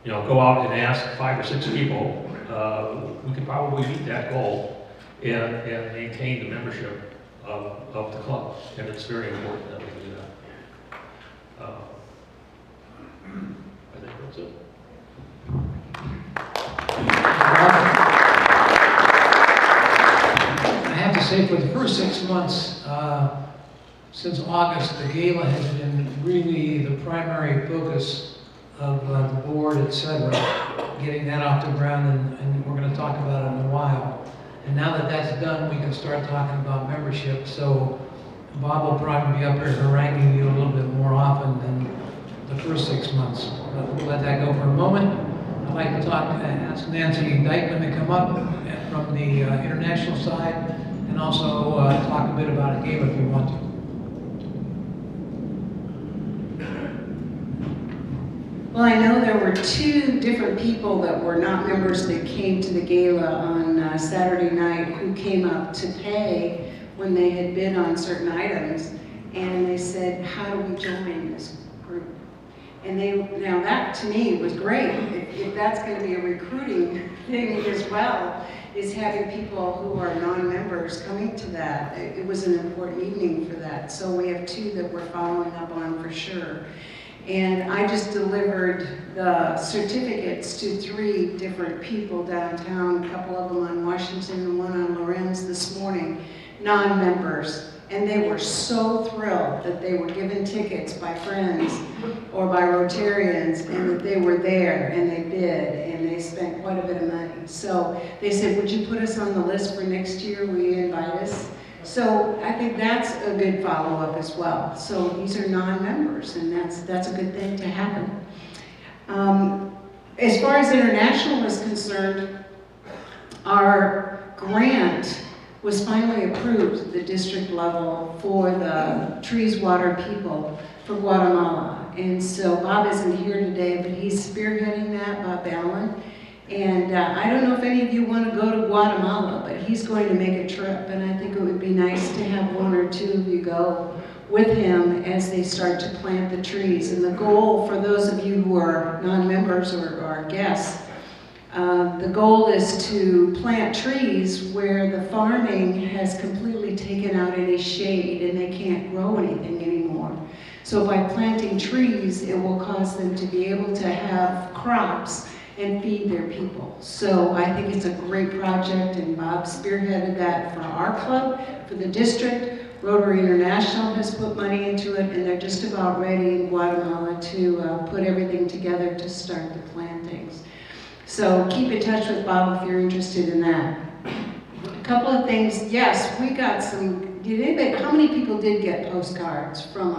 go out and ask 5 or 6 people, we could probably meet that goal and maintain the membership of the club. And it's very important that we do that. I think that's it. I have to say, for the first 6 months, since August, the gala has been really the primary focus of the board, etc. Getting that off the ground, and we're going to talk about it in a while. And now that that's done, we can start talking about membership. So Bob will probably be up here haranguing you a little bit more often than the first 6 months. But we'll let that go for a moment. I'd like to ask Nancy Dykeman to come up from the international side, and also talk a bit about a gala if you want to. Well, I know there were 2 different people that were not members that came to the gala on Saturday night who came up to pay when they had bid on certain items, and they said, how do we join this group? And now that to me was great. If that's going to be a recruiting thing as well, is having people who are non-members coming to that. It was an important evening for that. So we have 2 that we're following up on for sure. And I just delivered the certificates to 3 different people downtown, a couple of them on Washington and one on Lorenz this morning, non-members. And they were so thrilled that they were given tickets by friends or by Rotarians, and that they were there and they bid and they spent quite a bit of money. So they said, would you put us on the list for next year? Will you invite us? So I think that's a good follow-up as well. So these are non-members, and that's a good thing to happen. As far as international is concerned, our grant was finally approved at the district level for the Trees, Water, People for Guatemala. And so Bob isn't here today, but he's spearheading that, Bob Allen. And I don't know if any of you want to go to Guatemala, but he's going to make a trip, and I think it would be nice to have 1 or 2 of you go with him as they start to plant the trees. And the goal, for those of you who are non-members or are guests, the goal is to plant trees where the farming has completely taken out any shade and they can't grow anything anymore. So by planting trees, it will cause them to be able to have crops and feed their people. So I think it's a great project, and Bob spearheaded that for our club, for the district. Rotary International has put money into it, and they're just about ready in Guatemala to put everything together to start the plantings. So keep in touch with Bob if you're interested in that. A couple of things. Yes, we got some. How many people did get postcards from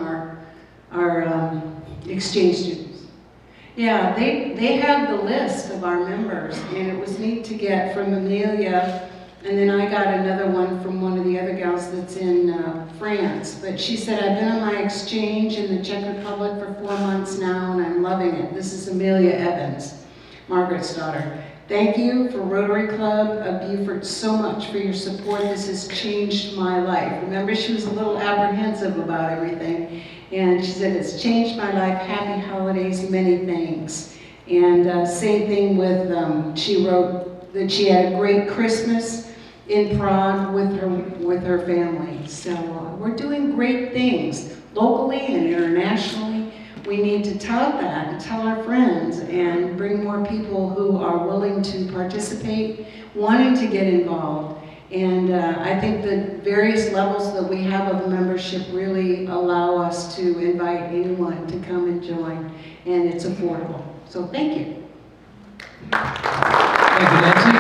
our exchange students? Yeah, they have the list of our members, and it was neat to get from Amelia, and then I got another one from one of the other gals that's in France. But she said, I've been on my exchange in the Czech Republic for 4 months now, and I'm loving it. This is Amelia Evans, Margaret's daughter. Thank you for Rotary Club of Beaufort so much for your support. This has changed my life. Remember, she was a little apprehensive about everything. And she said, it's changed my life. Happy holidays, many thanks. And same thing with, she wrote that she had a great Christmas in Prague with her family. So we're doing great things locally and internationally. We need to tout that and tell our friends and bring more people who are willing to participate, wanting to get involved. And I think the various levels that we have of membership really allow us to invite anyone to come and join, and it's affordable. So thank you. Thank you, Nancy.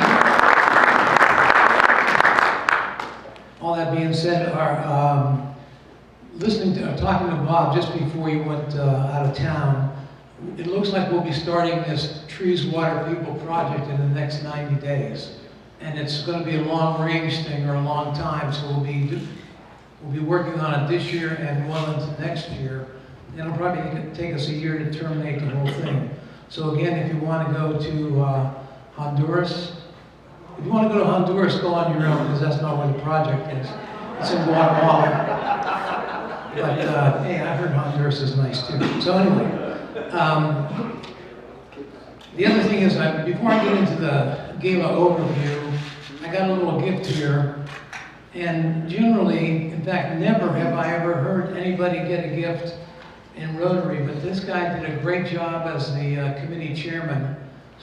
All that being said, talking to Bob just before he went out of town, it looks like we'll be starting this Trees, Water, People project in the next 90 days. And it's going to be a long-range thing, or a long time, so we'll be working on it this year and well into next year. It'll probably take us a year to terminate the whole thing. So again, if you want to go to Honduras, if you want to go to Honduras, go on your own, because that's not where the project is. It's in Guatemala. But hey, I heard Honduras is nice too. So anyway, The other thing is, before I get into the gala overview, I got a little gift here. And generally, in fact, never have I ever heard anybody get a gift in Rotary, but this guy did a great job as the committee chairman.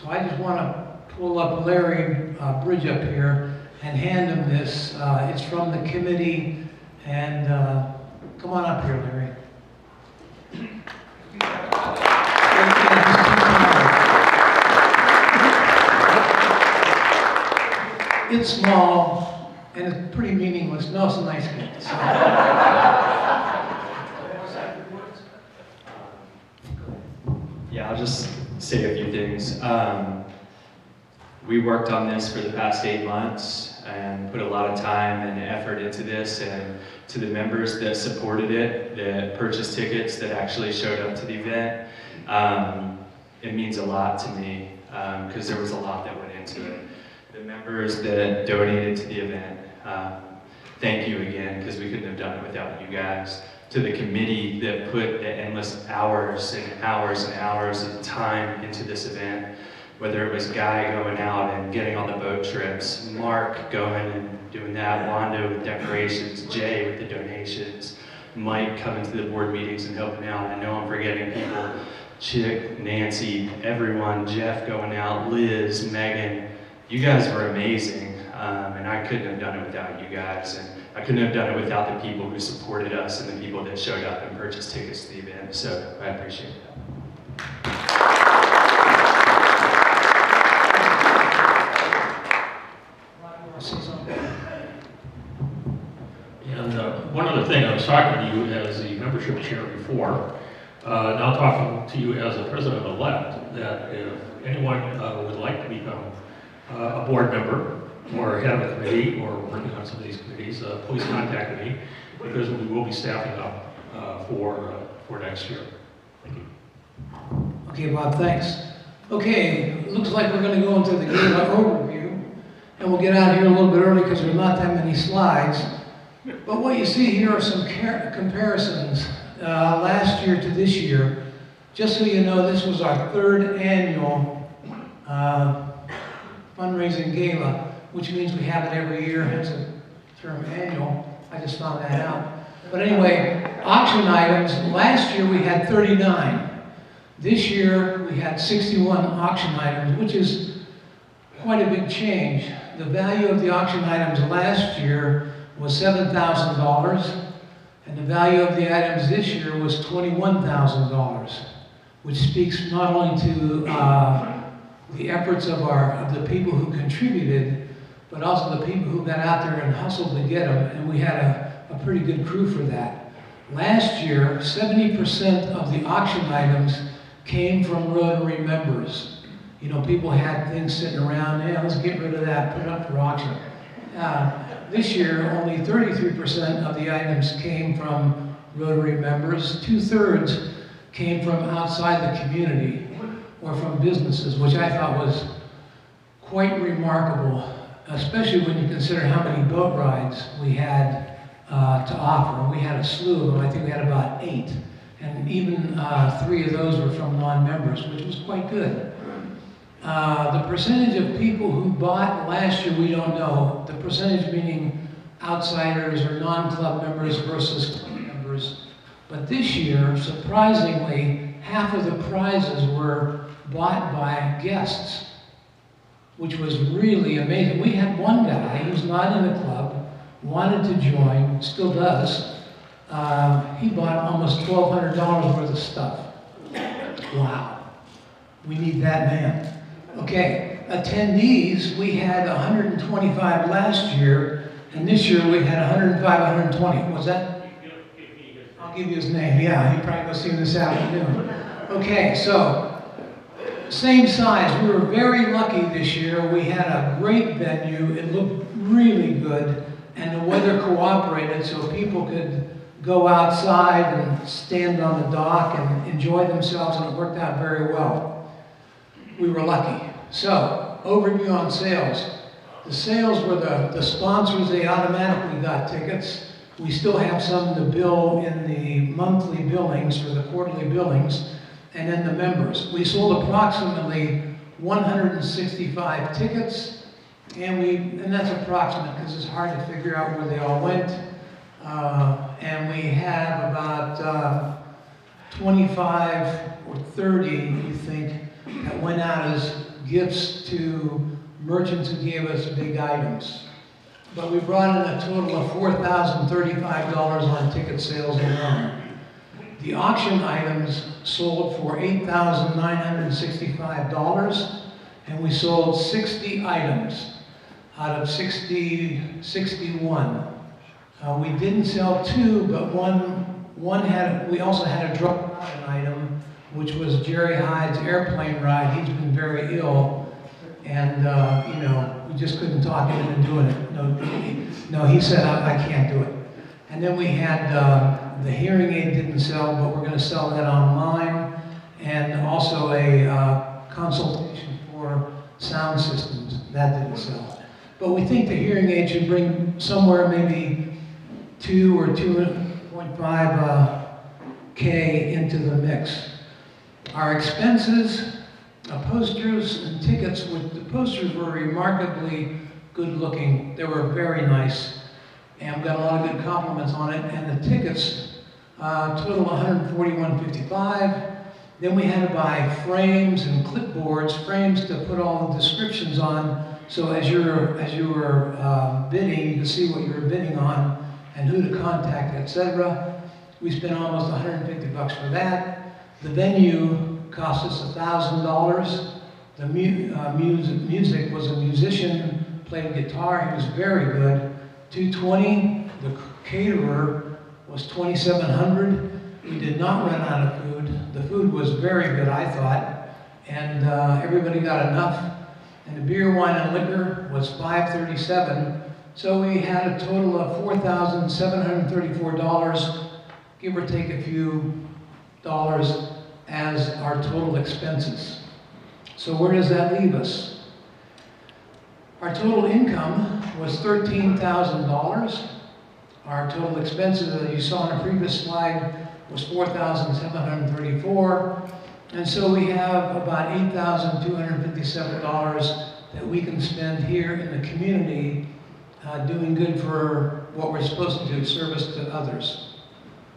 So I just want to pull up Larry Bridge up here and hand him this. It's from the committee, and come on up here, Larry. It's small, and it's pretty meaningless. No, it's a nice gift. So. Yeah, I'll just say a few things. We worked on this for the past 8 months and put a lot of time and effort into this, and to the members that supported it, that purchased tickets, that actually showed up to the event. It means a lot to me because there was a lot that went into it. The members that donated to the event, thank you again, because we couldn't have done it without you guys. To the committee that put the endless hours and hours and hours of time into this event, whether it was Guy going out and getting on the boat trips, Mark going and doing that, Wanda with decorations, Jay with the donations, Mike coming to the board meetings and helping out. I know I'm forgetting people, Chick, Nancy, everyone, Jeff going out, Liz, Megan. You guys were amazing, and I couldn't have done it without you guys, and I couldn't have done it without the people who supported us and the people that showed up and purchased tickets to the event, so I appreciate that. And one other thing, I was talking to you as the membership chair before, now talking to you as a president-elect, that if anyone would like to become a board member or head of a committee or working on some of these committees, please contact me, because we will be staffing up for next year. Thank you. Okay, Bob, thanks. Okay, looks like we're going to go into the gala overview, and we'll get out of here a little bit early because there's not that many slides. But what you see here are some comparisons last year to this year. Just so you know, this was our 3rd annual fundraising gala, which means we have it every year, hence the term annual. I just found that out. But anyway, auction items, last year we had 39. This year we had 61 auction items, which is quite a big change. The value of the auction items last year was $7,000, and the value of the items this year was $21,000, which speaks not only to the efforts of the people who contributed, but also the people who got out there and hustled to get them, and we had a pretty good crew for that. Last year, 70% of the auction items came from Rotary members. You know, people had things sitting around, yeah, let's get rid of that, put it up for auction. This year, only 33% of the items came from Rotary members. 2/3 came from outside the community or from businesses, which I thought was quite remarkable, especially when you consider how many boat rides we had to offer. We had a slew of them. I think we had about 8. And even 3 of those were from non-members, which was quite good. The percentage of people who bought last year, we don't know. The percentage meaning outsiders or non-club members versus club members. But this year, surprisingly, half of the prizes were bought by guests, which was really amazing. We had one guy, who's not in the club, wanted to join, still does. He bought almost $1,200 worth of stuff. Wow. We need that man. Okay, attendees, we had 125 last year, and this year we had 105, 120. Was that? I'll give you his name. Yeah, he probably was seeing this afternoon. Okay, so same size. We were very lucky this year. We had a great venue. It looked really good, and the weather cooperated so people could go outside and stand on the dock and enjoy themselves, and it worked out very well. We were lucky. So, overview on sales. The sales were the sponsors, they automatically got tickets. We still have some to bill in the monthly billings or the quarterly billings, and then the members. We sold approximately 165 tickets, and that's approximate because it's hard to figure out where they all went. And we have about 25 or 30, you think, that went out as gifts to merchants who gave us big items. But we brought in a total of $4,035 on ticket sales alone. The auction items sold for $8,965, and we sold 60 items out of 61. We didn't sell 2, but we also had a drop item, which was Jerry Hyde's airplane ride. He's been very ill, and we just couldn't talk him into doing it. No, he said, I can't do it. And then we had the hearing aid didn't sell, but we're going to sell that online, and also a consultation for sound systems. That didn't sell. But we think the hearing aid should bring somewhere maybe 2 or 2.5 K into the mix. Our expenses, posters and tickets, the posters were remarkably good looking. They were very nice. And we got a lot of good compliments on it. And the tickets, total $141.55. Then we had to buy frames and clipboards, frames to put all the descriptions on. So as you were bidding, you could see what you were bidding on and who to contact, etc. We spent almost $150 for that. The venue cost us $1,000. The music was a musician, played guitar. He was very good. $220. The caterer was $2,700. We did not run out of food. The food was very good, I thought, and everybody got enough. And the beer, wine, and liquor was $537. So we had a total of $4,734, give or take a few dollars, as our total expenses. So where does that leave us? Our total income was $13,000. Our total expenses, as you saw on the previous slide, was $4,734. And so we have about $8,257 that we can spend here in the community doing good for what we're supposed to do, service to others,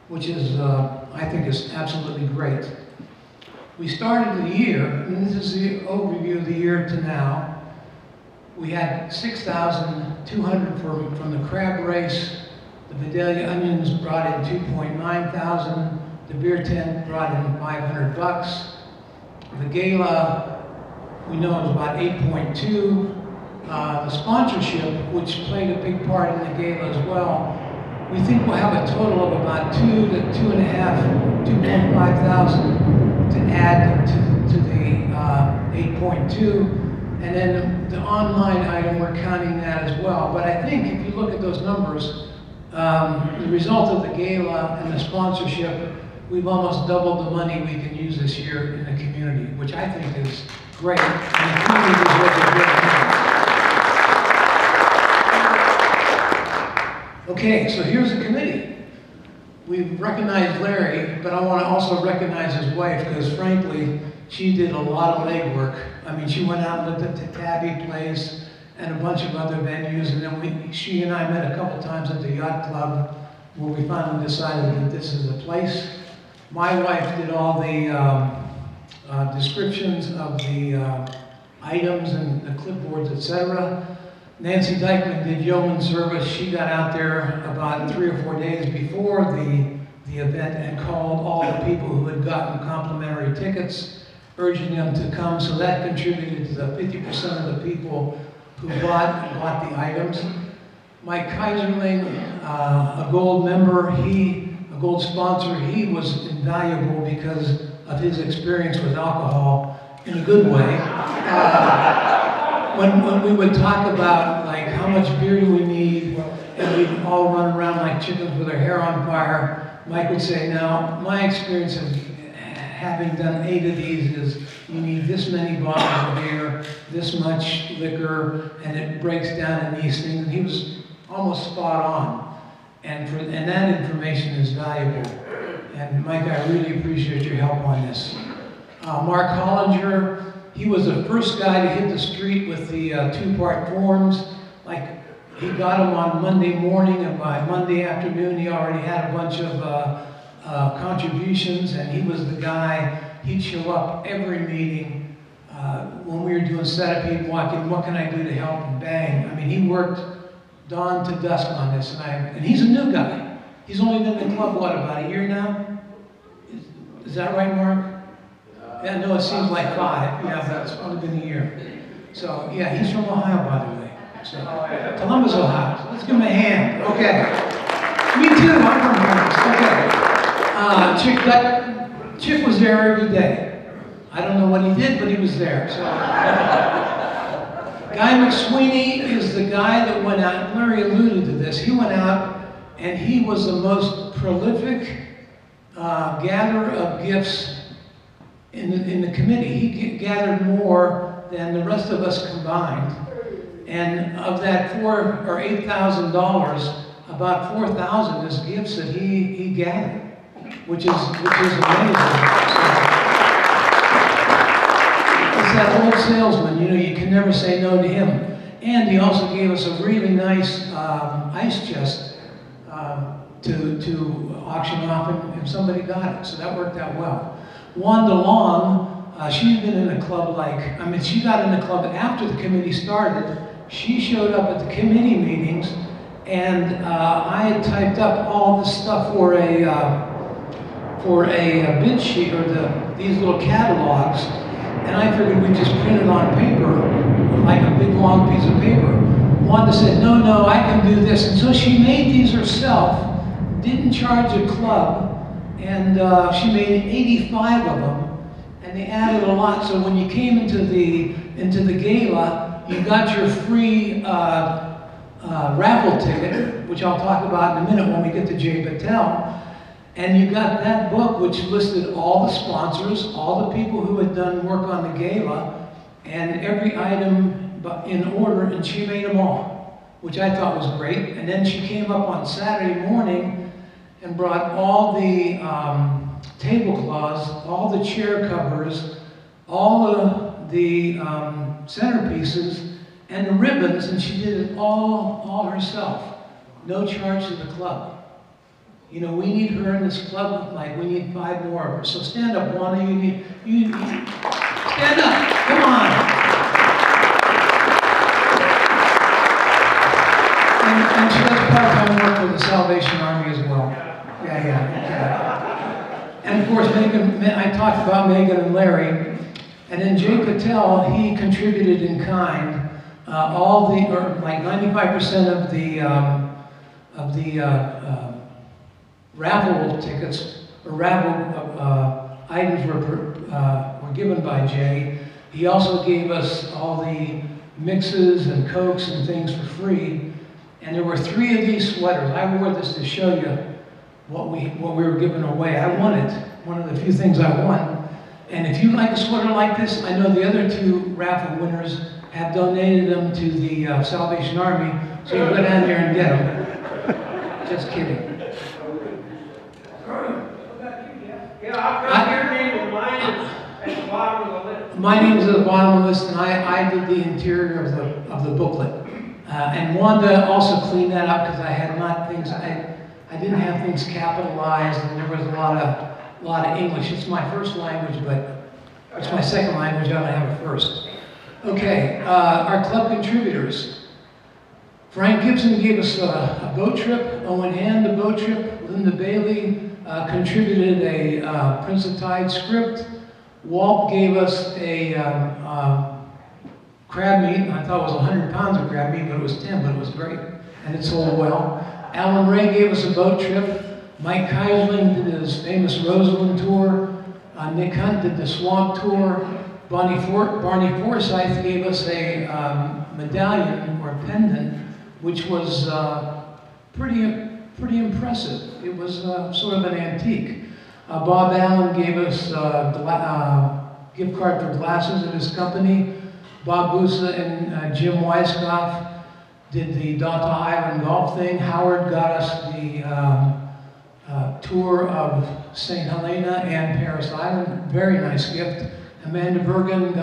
which is, I think, is absolutely great. We started the year, and this is the overview of the year to now. We had $6,200 from the crab race. The Vidalia onions brought in $2,900. The beer tent brought in $500. The gala, we know it was about $8.2. The sponsorship, which played a big part in the gala as well, we think we'll have a total of about $2,500 to add to the 8.2. And then the online item, we're counting that as well. But I think if you look at those numbers, the result of the gala and the sponsorship, we've almost doubled the money we can use this year in the community, which I think is great. And the community deserves a great thing. Okay, so here's the committee. We've recognized Larry, but I want to also recognize his wife, because frankly, she did a lot of legwork. I mean, she went out and looked at the Tabby Place and a bunch of other venues, and then she and I met a couple times at the Yacht Club, where we finally decided that this is the place. My wife did all the descriptions of the items and the clipboards, etc. Nancy Dykeman did yeoman service. She got out there about 3 or 4 days before the event and called all the people who had gotten complimentary tickets, urging them to come. So that contributed to the 50% of the people who bought the items. Mike Kaiserling, a gold member, a gold sponsor, he was invaluable because of his experience with alcohol in a good way. When we would talk about like how much beer do we need, and we'd all run around like chickens with our hair on fire, Mike would say, now my experience of having done 8 of these is you need this many bottles of beer, this much liquor, and it breaks down in these things. And he was almost spot on. And that information is valuable. And Mike, I really appreciate your help on this. Mark Hollinger, He was the first guy to hit the street with the two-part forms. Like, he got them on Monday morning, and by Monday afternoon, he already had a bunch of contributions, and he was the guy. He'd show up every meeting. When we were doing setup, he'd walk in, what can I do to help? And bang. I mean, he worked dawn to dusk on this, and he's a new guy. He's only been in the club, what, about a year now? Is that right, Mark? Yeah, no, it seems like 5. Yeah, but it's only been a year. So, yeah, he's from Ohio, by the way. So, Columbus, Ohio. So let's give him a hand. Okay. Me too, I'm from Columbus. Okay. Chick was there every day. I don't know what he did, but he was there. So. Guy McSweeney is the guy that went out, Larry alluded to this, he went out and he was the most prolific gatherer of gifts in the committee. He gathered more than the rest of us combined. And of that $4,000 or $8,000, about $4,000 is gifts that he gathered, which is amazing. It's that old salesman, you know, you can never say no to him. And he also gave us a really nice ice chest to auction off, and somebody got it, so that worked out well. Wanda Long, she's been in a club she got in the club after the committee started. She showed up at the committee meetings, and I had typed up all this stuff for a bid sheet, or these little catalogs. And I figured we'd just print it on paper, like a big long piece of paper. Wanda said, no, I can do this. And so she made these herself, didn't charge a club, and she made 85 of them, and they added a lot. So when you came into the gala, you got your free raffle ticket, which I'll talk about in a minute when we get to Jay Patel. And you got that book, which listed all the sponsors, all the people who had done work on the gala, and every item in order, and she made them all, which I thought was great. And then she came up on Saturday morning and brought all the tablecloths, all the chair covers, all the centerpieces, and the ribbons, and she did it all herself. No charge to the club. You know, we need her in this club, like we need 5 more of her. So stand up, Wanda, you stand up, come on. And she does part-time work for the Salvation Army as well. Yeah. And of course, I talked about Megan and Larry. And then Jay Patel, he contributed in kind. Like 95% of the raffle tickets, or raffle items were given by Jay. He also gave us all the mixes and Cokes and things for free. And there were 3 of these sweaters. I wore this to show you what we were giving away. I won it, one of the few things I won. And if you like a sweater like this, I know the other 2 raffle winners have donated them to the Salvation Army, so you can go down there and get them. Just kidding. Yeah, I've got your name, and mine is at the bottom of the list. My name is at the bottom of the list, and I did the interior of the booklet. And Wanda also cleaned that up because I had I didn't have things capitalized, and there was a lot of English. It's my first language, but it's my second language. I don't have it first. Okay, our club contributors. Frank Gibson gave us a boat trip. Owen Hand, a boat trip. Linda Bailey contributed a Prince of Tide script. Walt gave us a crab meat. I thought it was 100 pounds of crab meat, but it was 10, but it was great. And it sold well. Alan Ray gave us a boat trip. Mike Keisling did his famous Rosalind tour. Nick Hunt did the Swamp tour. Barney Forsythe gave us a medallion or pendant, which was pretty impressive. It was sort of an antique. Bob Allen gave us a gift card for glasses at his company. Bob Busa and Jim Weiskopf did the Delta Island golf thing. Howard got us the tour of St. Helena and Paris Island. Very nice gift. Amanda Bergen got